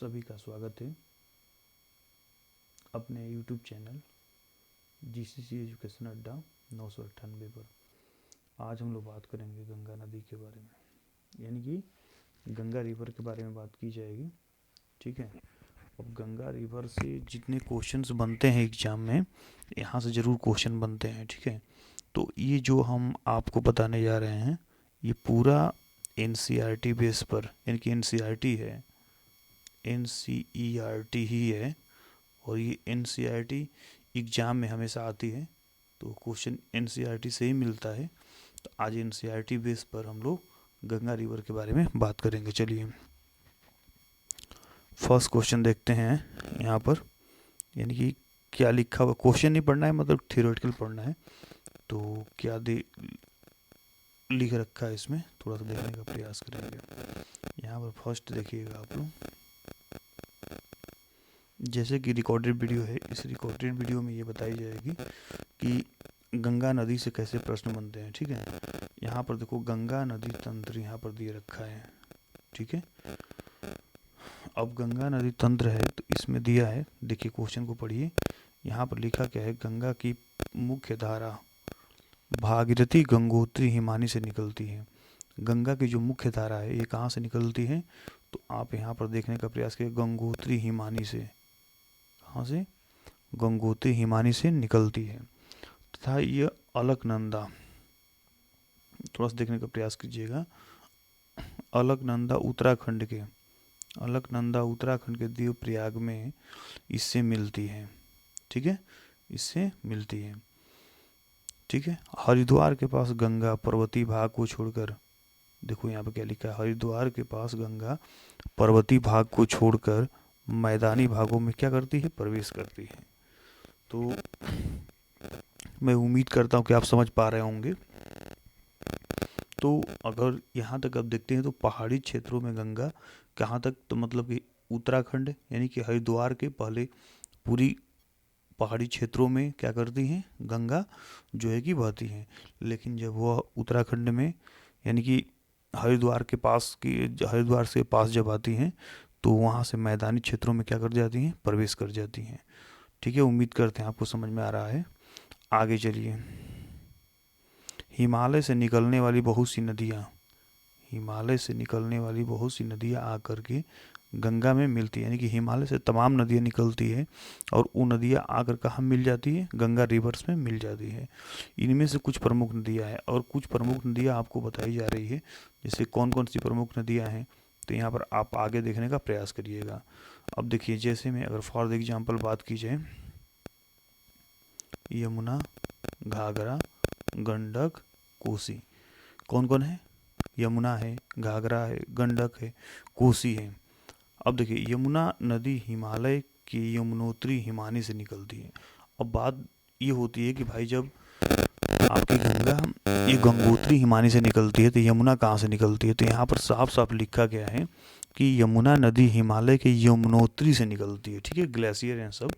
सभी का स्वागत है अपने YouTube चैनल GCC एजुकेशन अड्डा 998 पर। आज हम लोग बात करेंगे गंगा नदी के बारे में, यानी कि गंगा रिवर के बारे में बात की जाएगी। ठीक है। अब गंगा रिवर से जितने क्वेश्चंस बनते हैं एग्ज़ाम में, यहाँ से ज़रूर क्वेश्चन बनते हैं। ठीक है। तो ये जो हम आपको बताने जा रहे हैं ये पूरा NCERT बेस पर, यानी कि NCERT है, NCERT ही है, और ये NCERT एग्ज़ाम में हमेशा आती है, तो क्वेश्चन NCERT से ही मिलता है। तो आज NCERT बेस पर हम लोग गंगा रिवर के बारे में बात करेंगे। चलिए फर्स्ट क्वेश्चन देखते हैं यहाँ पर, यानी कि क्या लिखा हुआ। क्वेश्चन नहीं पढ़ना है, मतलब थियोरेटिकल पढ़ना है। तो क्या लिख रखा है इसमें, थोड़ा सा देखने का प्रयास करेंगे। यहाँ पर फर्स्ट देखिएगा आप लोग, जैसे कि रिकॉर्डेड वीडियो है, इस रिकॉर्डेड वीडियो में ये बताई जाएगी कि गंगा नदी से कैसे प्रश्न बनते हैं। ठीक है। यहाँ पर देखो गंगा नदी तंत्र यहाँ पर दिए रखा है। ठीक है। अब गंगा नदी तंत्र है तो इसमें दिया है, देखिए क्वेश्चन को पढ़िए। यहाँ पर लिखा क्या है, गंगा की मुख्य धारा भागीरथी गंगोत्री हिमानी से निकलती है। गंगा की जो मुख्य धारा है ये कहाँ से निकलती है, तो आप यहाँ पर देखने का प्रयास करिए। गंगोत्री हिमानी से, कहाँ से? गंगोत्री हिमानी से निकलती है। तथा यह अलकनंदा, थोड़ा सा देखने का प्रयास कीजिएगा। अलकनंदा उत्तराखंड के देवप्रयाग में इससे मिलती है। ठीक है, इससे मिलती है। ठीक है। हरिद्वार के पास गंगा पर्वतीय भाग को छोड़कर, देखो यहाँ पे क्या लिखा है, हरिद्वार के पास गंगा पर्वतीय भाग को छोड़कर मैदानी भागों में क्या करती है, प्रवेश करती है। तो मैं उम्मीद करता हूँ कि आप समझ पा रहे होंगे। तो अगर यहाँ तक आप देखते हैं तो पहाड़ी क्षेत्रों में गंगा कहाँ तक, तो मतलब कि उत्तराखंड यानी कि हरिद्वार के पहले पूरी पहाड़ी क्षेत्रों में क्या करती हैं, गंगा जो है कि बहती हैं। लेकिन जब वह उत्तराखंड में यानी कि हरिद्वार से पास जब आती हैं तो वहाँ से मैदानी क्षेत्रों में क्या कर जाती हैं, प्रवेश कर जाती हैं। ठीक है। उम्मीद करते हैं आपको समझ में आ रहा है। आगे चलिए। हिमालय से निकलने वाली बहुत सी नदियाँ आकर के गंगा में मिलती है, यानी कि हिमालय से तमाम नदियाँ निकलती है और वो नदियाँ आकर कहाँ मिल जाती है, गंगा रिवर्स में मिल जाती है। इनमें से कुछ प्रमुख नदियाँ हैं और कुछ प्रमुख नदियाँ आपको बताई जा रही है, जैसे कौन कौन सी प्रमुख नदियाँ हैं, तो यहाँ पर आप आगे देखने का प्रयास करिएगा। अब देखिए, जैसे में अगर फॉर एग्जाम्पल बात की जाए, यमुना, घाघरा, गंडक, कोसी, कौन कौन है, यमुना है, घाघरा है, गंडक है, कोसी है। अब देखिए, यमुना नदी हिमालय की यमुनोत्री हिमानी से निकलती है। अब बात ये होती है कि भाई जब आपकी गंगा ये गंगोत्री हिमानी से निकलती है तो यमुना कहाँ से निकलती है, तो यहाँ पर साफ साफ लिखा गया है कि यमुना नदी हिमालय के यमुनोत्री से निकलती है। ठीक है। ग्लेशियर हैं सब,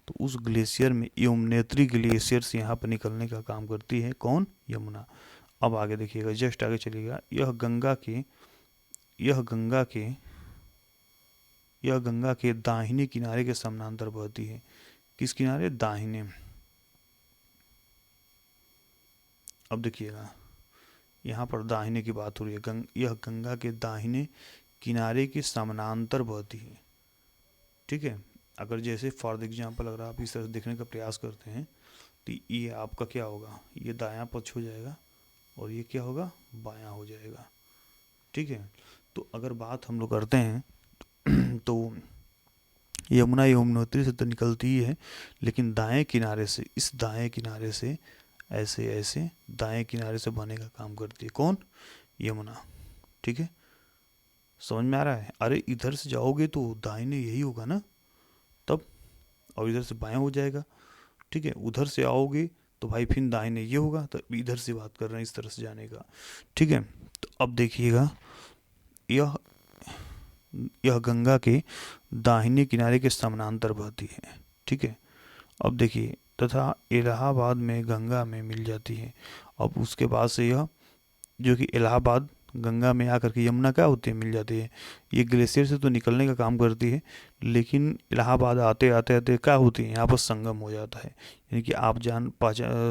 तो उस ग्लेशियर में यमुनोत्री ग्लेशियर से यहाँ पर निकलने का काम करती है कौन, यमुना। अब आगे देखिएगा, जस्ट आगे चलिएगा। यह गंगा के दाहिने किनारे के समानांतर बहती है। किस किनारे, दाहिने। अब देखिएगा, यहाँ पर दाहिने की बात हो रही है। यह गंगा के दाहिने किनारे के समानांतर बहती है। ठीक है। अगर जैसे फॉर एग्जाम्पल अगर आप इस तरह देखने का प्रयास करते हैं तो ये आपका क्या होगा, ये दायां पक्ष हो जाएगा और ये क्या होगा, बायां हो जाएगा। ठीक है। तो अगर बात हम लोग करते हैं तो यमुना यमुनोत्री से तो निकलती ही है, लेकिन दाएं किनारे से, इस दाएं किनारे से ऐसे ऐसे दाएं किनारे से बहने का काम करती है कौन, यमुना। ठीक है। समझ में आ रहा है। अरे इधर से जाओगे तो दाहिने यही होगा ना तब, और इधर से बायां हो जाएगा। ठीक है। उधर से आओगे तो भाई फिर दाहिने ये होगा, तो इधर से बात कर रहे हैं इस तरह से जाने का। ठीक है। तो अब देखिएगा, यह गंगा के दाहिने किनारे के समानांतर बहती है। ठीक है। अब देखिए, तथा इलाहाबाद में गंगा में मिल जाती है। अब उसके बाद से यह जो कि इलाहाबाद गंगा में आकर के यमुना क्या होती है, मिल जाती है। ये ग्लेशियर से तो निकलने का काम करती है, लेकिन इलाहाबाद आते आते आते क्या होती है, यहाँ पर संगम हो जाता है। यानी कि आप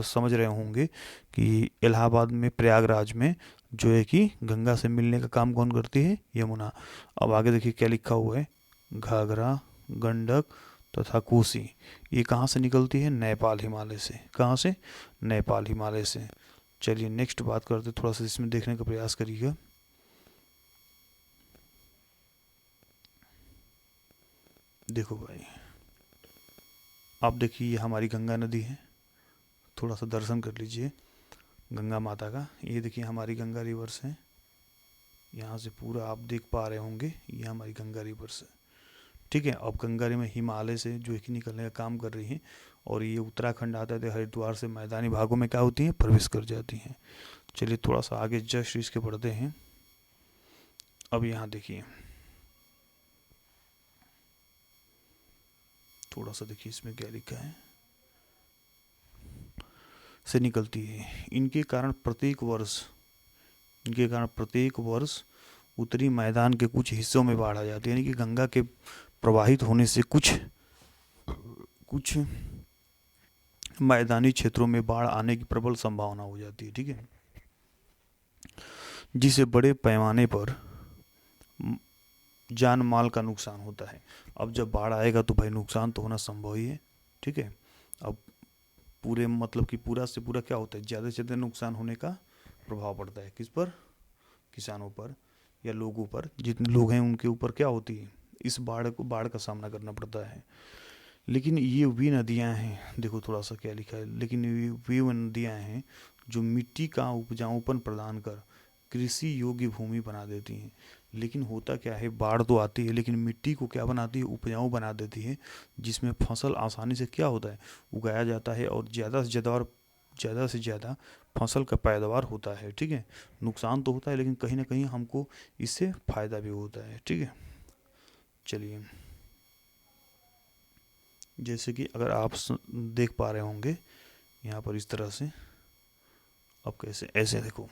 समझ रहे होंगे कि इलाहाबाद में, प्रयागराज में जो है कि गंगा से मिलने का काम कौन करती है, यमुना। अब आगे देखिए क्या लिखा हुआ है, घाघरा, गंडक तथा कोसी, ये कहाँ से निकलती है, नेपाल हिमालय से। कहाँ से, नेपाल हिमालय से। चलिए नेक्स्ट बात करते, थोड़ा सा इसमें देखने का प्रयास करिएगा। देखो भाई, आप देखिए ये हमारी गंगा नदी है, थोड़ा सा दर्शन कर लीजिए गंगा माता का। ये देखिए हमारी गंगा रिवर्स है, यहाँ से पूरा आप देख पा रहे होंगे, ये हमारी गंगा रिवर्स है। ठीक है, अब गंगा में हिमालय से जो है कि निकलने का काम कर रही है, और ये उत्तराखंड आता है, हरिद्वार से मैदानी भागों में क्या होती हैं, प्रवेश कर जाती हैं। चलिए थोड़ा सा आगे जस्ट इसके पढ़ते हैं। अब यहाँ देखिए, थोड़ा सा देखिए इसमें क्या लिखा है, से निकलती है। इनके कारण प्रत्येक वर्ष उत्तरी मैदान के कुछ हिस्सों में बाढ़ आ जाती है। यानी कि गंगा के प्रवाहित होने से कुछ मैदानी क्षेत्रों में बाढ़ आने की प्रबल संभावना हो जाती है। ठीक है, जिससे बड़े पैमाने पर जान माल का नुकसान होता है। अब जब बाढ़ आएगा तो भाई नुकसान तो होना संभव ही है। ठीक है, अब पूरे मतलब कि पूरा से पूरा क्या होता है, ज़्यादा से ज़्यादा नुकसान होने का प्रभाव पड़ता है किस पर, किसानों पर या लोगों पर। जितने लोग हैं उनके ऊपर क्या होती है, इस बाढ़ का सामना करना पड़ता है। लेकिन ये वे नदियाँ हैं, देखो थोड़ा सा क्या लिखा है, लेकिन वे नदियाँ हैं जो मिट्टी का उपजाऊपन प्रदान कर कृषि योग्य भूमि बना देती हैं। लेकिन होता क्या है, बाढ़ तो आती है लेकिन मिट्टी को क्या बनाती है, उपजाऊ बना देती है, जिसमें फसल आसानी से क्या होता है, उगाया जाता है, और ज़्यादा से ज़्यादा फसल का पैदावार होता है। ठीक है, नुकसान तो होता है लेकिन कहीं ना कहीं हमको इससे फ़ायदा भी होता है। ठीक है, चलिए जैसे कि अगर आप देख पा रहे होंगे यहाँ पर इस तरह से, अब कैसे, ऐसे देखो,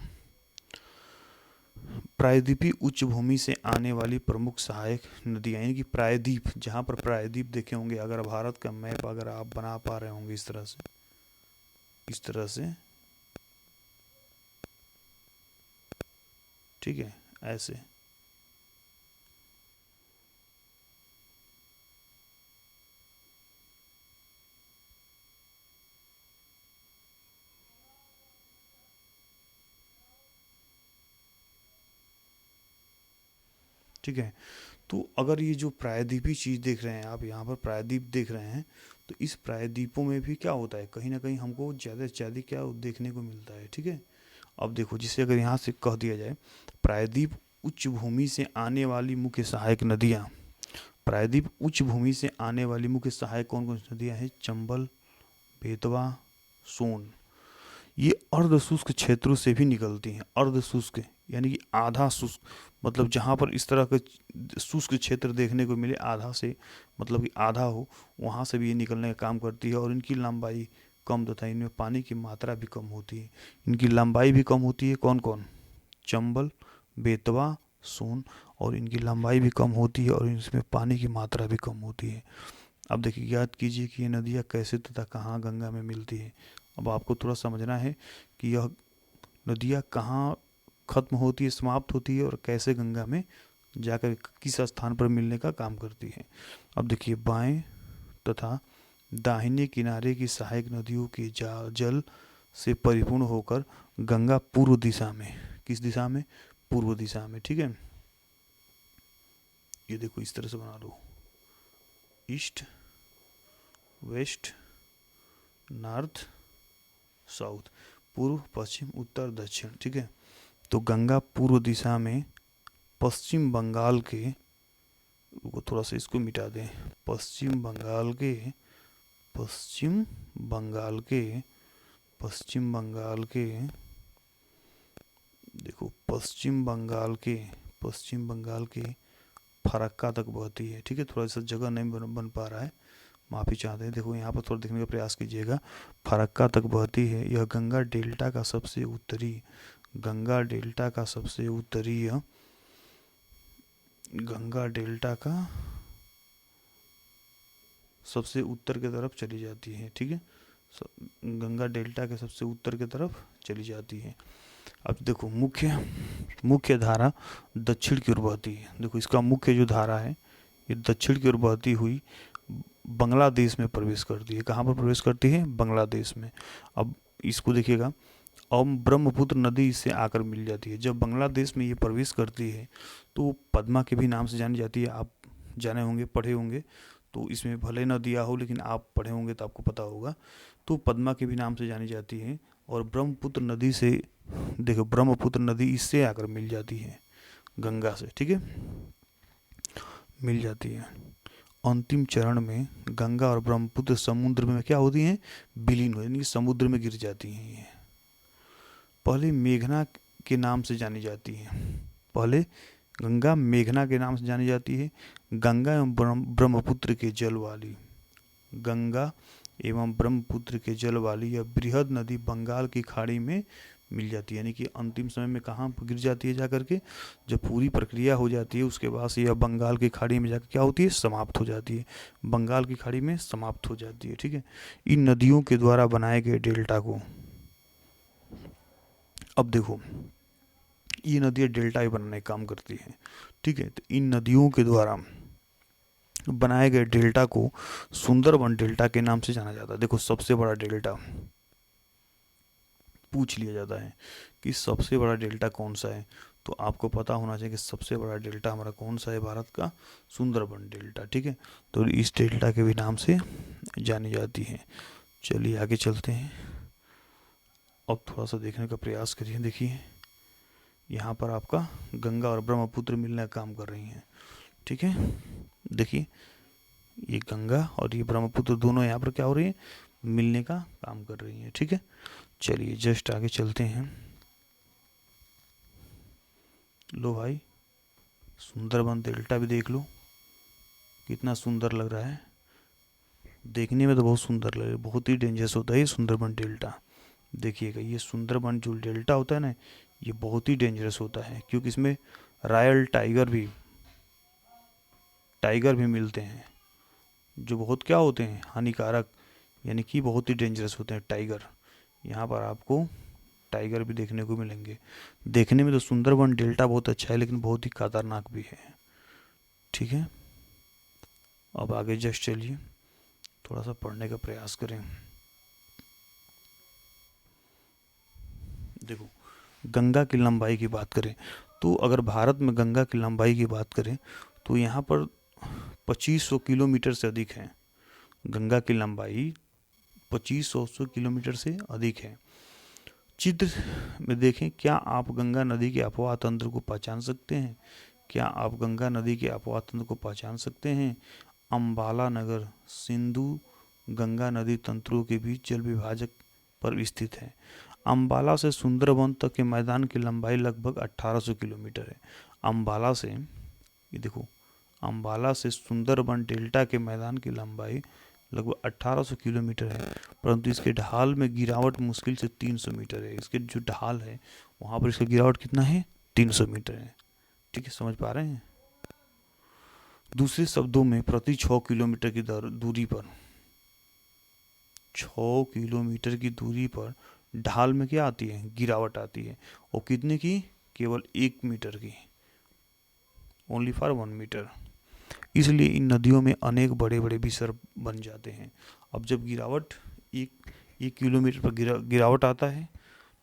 प्रायद्वीपीय उच्च भूमि से आने वाली प्रमुख सहायक नदियाँ, यानी कि प्रायद्वीप, जहाँ पर प्रायद्वीप देखे होंगे, अगर भारत का मैप अगर आप बना पा रहे होंगे इस तरह से, ठीक है, ऐसे। ठीक है, तो अगर ये जो प्रायद्वीपीय चीज़ देख रहे हैं आप, यहाँ पर प्रायद्वीप देख रहे हैं, तो इस प्रायद्वीपों में भी क्या होता है, कहीं ना कहीं हमको ज़्यादा से ज़्यादा क्या देखने को मिलता है। ठीक है, अब देखो, जिसे अगर यहाँ से कह दिया जाए, प्रायद्वीप उच्च भूमि से आने वाली मुख्य सहायक नदियाँ, प्रायद्वीप उच्च भूमि से आने वाली मुख्य सहायक कौन कौन सी नदियाँ हैं, चंबल, बेतवा, सोन। ये अर्ध शुष्क क्षेत्रों से भी निकलती हैं। अर्ध शुष्क यानी कि आधा शुष्क, मतलब जहाँ पर इस तरह का शुष्क क्षेत्र देखने को मिले, आधा से मतलब कि आधा हो, वहाँ से भी ये निकलने का काम करती है। और इनकी लंबाई कम तथा इनमें पानी की मात्रा भी कम होती है। इनकी लंबाई भी कम होती है, कौन कौन, चंबल, बेतवा, सोन, और इनकी लंबाई भी कम होती है और इसमें पानी की मात्रा भी कम होती है। अब देखिए, याद कीजिए कि ये नदियाँ कैसे तथा कहाँ गंगा में मिलती है। अब आपको थोड़ा समझना है कि यह नदियाँ कहाँ खत्म होती है, समाप्त होती है, और कैसे गंगा में जाकर किस स्थान पर मिलने का काम करती है। अब देखिए, बाएं तथा दाहिने किनारे की सहायक नदियों के जल से परिपूर्ण होकर गंगा पूर्व दिशा में, किस दिशा में, पूर्व दिशा में। ठीक है, ये देखो इस तरह से बना लो, ईस्ट, वेस्ट, नॉर्थ, साउथ, पूर्व, पश्चिम, उत्तर, दक्षिण। ठीक है, तो गंगा पूर्व दिशा में पश्चिम बंगाल के, थोड़ा सा इसको मिटा दें, पश्चिम बंगाल के देखो, पश्चिम बंगाल के फरक्का तक बहती है। ठीक है, थोड़ा सा जगह नहीं बन पा रहा है, माफ़ी चाहते हैं। देखो यहाँ पर थोड़ा देखने का प्रयास कीजिएगा, फरक्का तक बहती है। यह गंगा डेल्टा का सबसे उत्तरी गंगा डेल्टा का सबसे उत्तरीय, गंगा डेल्टा का सबसे उत्तर की तरफ चली जाती है, ठीक है। गंगा डेल्टा के सबसे उत्तर की तरफ चली जाती है। अब देखो मुख्य धारा दक्षिण की ओर बहती है। देखो इसका मुख्य जो धारा है ये दक्षिण की ओर बहती हुई बांग्लादेश में प्रवेश करती है। कहाँ पर प्रवेश करती है? बांग्लादेश में। अब इसको देखिएगा, अब ब्रह्मपुत्र नदी इससे आकर मिल जाती है। जब बांग्लादेश में ये प्रवेश करती है तो पद्मा के भी नाम से जानी जाती है। आप जाने होंगे, पढ़े होंगे, तो इसमें भले न दिया हो लेकिन आप पढ़े होंगे तो आपको पता होगा। तो पद्मा के भी नाम से जानी जाती है। और ब्रह्मपुत्र नदी से, देखो ब्रह्मपुत्र नदी इससे आकर मिल जाती है गंगा से, ठीक है, मिल जाती है। अंतिम चरण में गंगा और ब्रह्मपुत्र समुद्र में क्या होती हैं? विलीन हो, यानी समुद्र में गिर जाती हैं। ये पहले मेघना के नाम से जानी जाती है। पहले गंगा मेघना के नाम से जानी जाती है। गंगा एवं ब्रह्मपुत्र के जल वाली, गंगा एवं ब्रह्मपुत्र के जल वाली यह बृहद नदी बंगाल की खाड़ी में मिल जाती है। यानी कि अंतिम समय में कहाँ गिर जाती है जाकर के? जब पूरी प्रक्रिया हो जाती है उसके बाद से यह बंगाल की खाड़ी में जाकर क्या होती है? समाप्त हो जाती है। बंगाल की खाड़ी में समाप्त हो जाती है, ठीक है। इन नदियों के द्वारा बनाए गए डेल्टा को, अब देखो ये नदियाँ डेल्टा ही बनाने का काम करती हैं, ठीक है। तो इन नदियों के द्वारा बनाए गए डेल्टा को सुंदरबन डेल्टा के नाम से जाना जाता है। देखो सबसे बड़ा डेल्टा पूछ लिया जाता है कि सबसे बड़ा डेल्टा कौन सा है, तो आपको पता होना चाहिए कि सबसे बड़ा डेल्टा हमारा कौन सा है भारत का? सुंदरबन डेल्टा, ठीक है। तो इस डेल्टा के भी नाम से जानी जाती है। चलिए आगे चलते हैं। अब थोड़ा सा देखने का प्रयास करिए। देखिए यहाँ पर आपका गंगा और ब्रह्मपुत्र मिलने का काम कर रही हैं, ठीक है। देखिए ये गंगा और ये ब्रह्मपुत्र दोनों यहाँ पर क्या हो रही है? मिलने का काम कर रही हैं, ठीक है। चलिए जस्ट आगे चलते हैं। लो भाई सुंदरबन डेल्टा भी देख लो, कितना सुंदर लग रहा है। देखने में तो बहुत सुंदर लग रहा है, बहुत ही डेंजरस होता है ये सुंदरबन डेल्टा। देखिएगा ये सुंदरबन जो डेल्टा होता है ना, ये बहुत ही डेंजरस होता है, क्योंकि इसमें रॉयल टाइगर भी मिलते हैं जो बहुत क्या होते हैं? हानिकारक, यानी कि बहुत ही डेंजरस होते हैं टाइगर। यहाँ पर आपको टाइगर भी देखने को मिलेंगे। देखने में तो सुंदरबन डेल्टा बहुत अच्छा है लेकिन बहुत ही खतरनाक भी है, ठीक है। अब आगे जस्ट चलिए, थोड़ा सा पढ़ने का प्रयास करें। देखो गंगा की लंबाई की बात करें तो अगर भारत में गंगा की लंबाई की बात करें तो यहाँ पर 2500 किलोमीटर से अधिक है। गंगा की लंबाई 2500 किलोमीटर से अधिक है। चित्र में देखें, क्या आप गंगा नदी के अपवाह तंत्र को पहचान सकते हैं? क्या आप गंगा नदी के अपवाह तंत्र को पहचान सकते हैं? अम्बाला नगर सिंधु गंगा नदी तंत्रों के बीच जल विभाजक पर स्थित है। अम्बाला से सुंदरबन तक के मैदान की लंबाई लगभग 1800 किलोमीटर है। अम्बाला से, ये देखो, अम्बाला से सुंदरबन डेल्टा के मैदान की लंबाई लगभग 1800 किलोमीटर है, परंतु इसके ढाल में गिरावट मुश्किल से 300 मीटर है। इसके जो ढाल है वहाँ पर इसका गिरावट कितना है? 300 मीटर है, ठीक है। समझ पा रहे हैं? दूसरे शब्दों में प्रति 6 किलोमीटर की दूरी पर, 6 किलोमीटर की दूरी पर ढाल में क्या आती है? गिरावट आती है। और कितने की? केवल 1 मीटर की, ओनली फॉर 1 मीटर। इसलिए इन नदियों में अनेक बड़े बड़े विसर्ग बन जाते हैं। अब जब गिरावट एक किलोमीटर पर गिरावट आता है,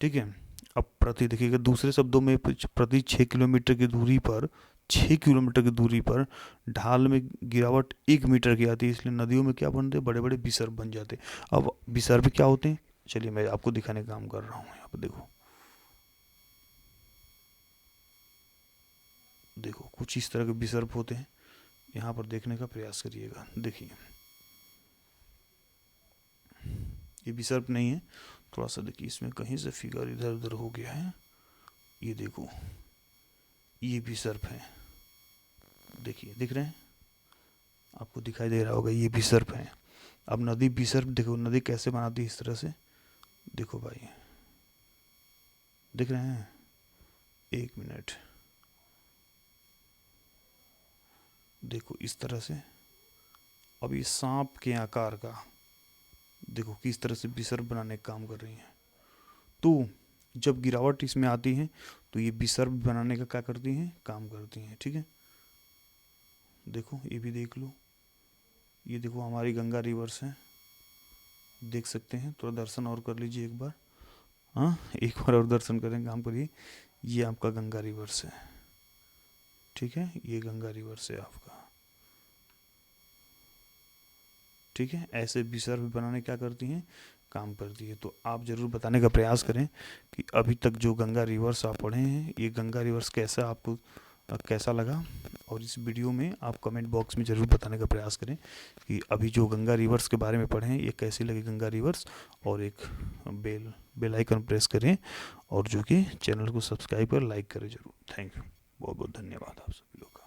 ठीक है। अब प्रति, देखिएगा दूसरे शब्दों में प्रति 6 किलोमीटर की दूरी पर, 6 किलोमीटर की दूरी पर ढाल में गिरावट 1 मीटर की आती है। इसलिए नदियों में क्या बनते हैं? बड़े बड़े विसर्ग बन जाते हैं। अब विसर्ग क्या होते हैं? चलिए मैं आपको दिखाने का काम कर रहा हूँ। यहाँ पर देखो कुछ इस तरह के विसर्ग होते हैं। यहाँ पर देखने का प्रयास करिएगा। देखिए ये विसर्ग नहीं है, थोड़ा सा देखिए, इसमें कहीं से फिगर इधर उधर हो गया है। ये देखो ये विसर्ग है, देखिए दिख रहे हैं आपको? दिखाई दे रहा होगा, ये विसर्ग है। अब नदी विसर्ग देखो, नदी कैसे बनाती है? इस तरह से देखो भाई, दिख रहे हैं? एक मिनट, देखो इस तरह से। अब ये सांप के आकार का देखो किस तरह से विसर्ग बनाने का काम कर रही हैं। तो जब गिरावट इसमें आती है तो ये विसर्ग बनाने का क्या करती हैं, काम करती हैं। ठीक है, देखो ये भी देख लो, ये देखो हमारी गंगा रिवर्स है, देख सकते हैं। थोड़ा दर्शन और कर लीजिए एक बार, हाँ एक बार और दर्शन करें, काम करिए। ये आपका गंगा रिवर्स है, ठीक है, ये गंगा रिवर्स है आपका। ठीक है, ऐसे विसर्ग बनाने क्या करती हैं, काम करती है। तो आप ज़रूर बताने का प्रयास करें कि अभी तक जो गंगा रिवर्स आप पढ़े हैं, ये गंगा रिवर्स कैसा आपको कैसा लगा। और इस वीडियो में आप कमेंट बॉक्स में ज़रूर बताने का प्रयास करें कि अभी जो गंगा रिवर्स के बारे में पढ़े हैं ये कैसी लगी गंगा रिवर्स। और एक बेल आइकन प्रेस करें और जो कि चैनल को सब्सक्राइब कर लाइक करें ज़रूर। थैंक यू, बहुत बहुत धन्यवाद आप सभी लोग का।